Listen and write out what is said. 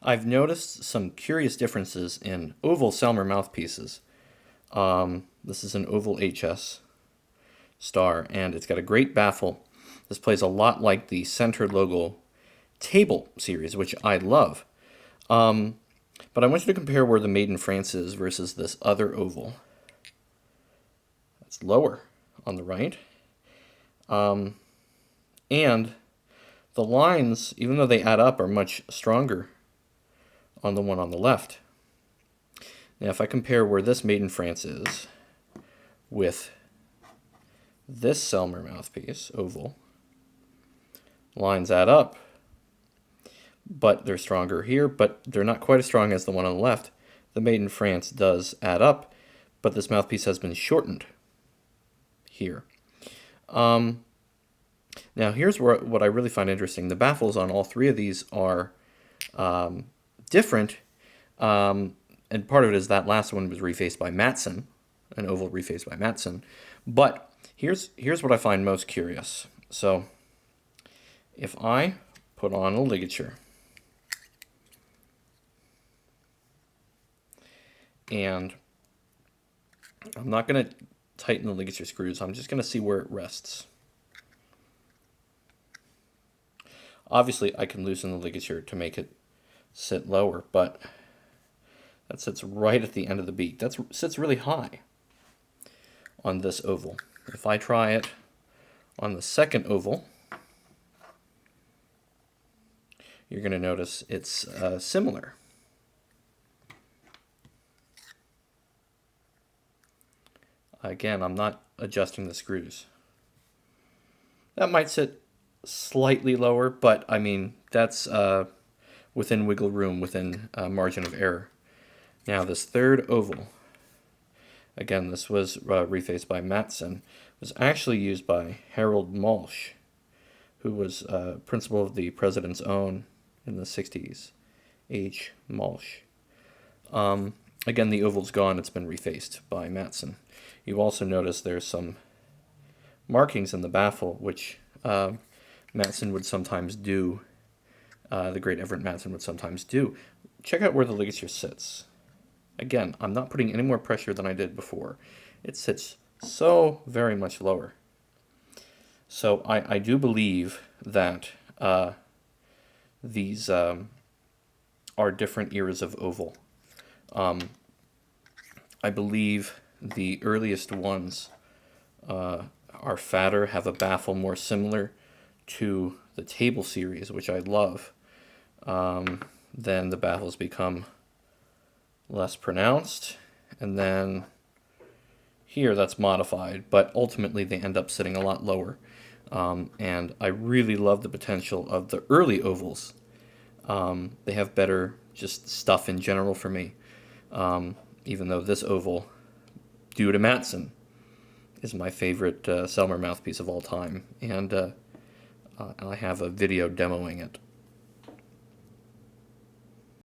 I've noticed some curious differences in Oval Selmer mouthpieces. This is an Oval HS star, and it's got a great baffle. This plays a lot like the center logo table series, which I love. But I want you to compare where the Made in France is versus this other oval. It's lower on the right. And the lines, even though they add up, are much stronger on the one on the left. Now, if I compare where this Made in France is with this Selmer mouthpiece, oval, lines add up, but they're stronger here, but they're not quite as strong as the one on the left. The Made in France does add up, but this mouthpiece has been shortened here. Now, here's what I really find interesting. The baffles on all three of these are different, and part of it is that last one was refaced by Matson, an oval refaced by Matson. But here's what I find most curious. So if I put on a ligature and I'm not going to tighten the ligature screws, I'm just going to see where it rests. Obviously, I can loosen the ligature to make it sit lower, but that sits right at the end of the beak. That sits really high on this oval. If I try it on the second oval, you're going to notice it's similar. Again, I'm not adjusting the screws. That might sit slightly lower, but I mean, that's within wiggle room, within margin of error. Now, this third oval, again, this was refaced by Matson, was actually used by Harold Malsh, who was principal of the President's Own in the 60s, H. Malsh. Again, the oval's gone, it's been refaced by Matson. You also notice there's some markings in the baffle, which Matson would sometimes do, the great Everett Matson would sometimes do. Check out where the ligature sits. Again, I'm not putting any more pressure than I did before. It sits so very much lower. So I do believe that these are different eras of oval. I believe the earliest ones are fatter, have a baffle more similar to the table series, which I love. Then the baffles become less pronounced, and then here that's modified, but ultimately they end up sitting a lot lower. And I really love the potential of the early ovals. They have better just stuff in general for me, even though this oval, due to Matson, is my favorite Selmer mouthpiece of all time, and I have a video demoing it.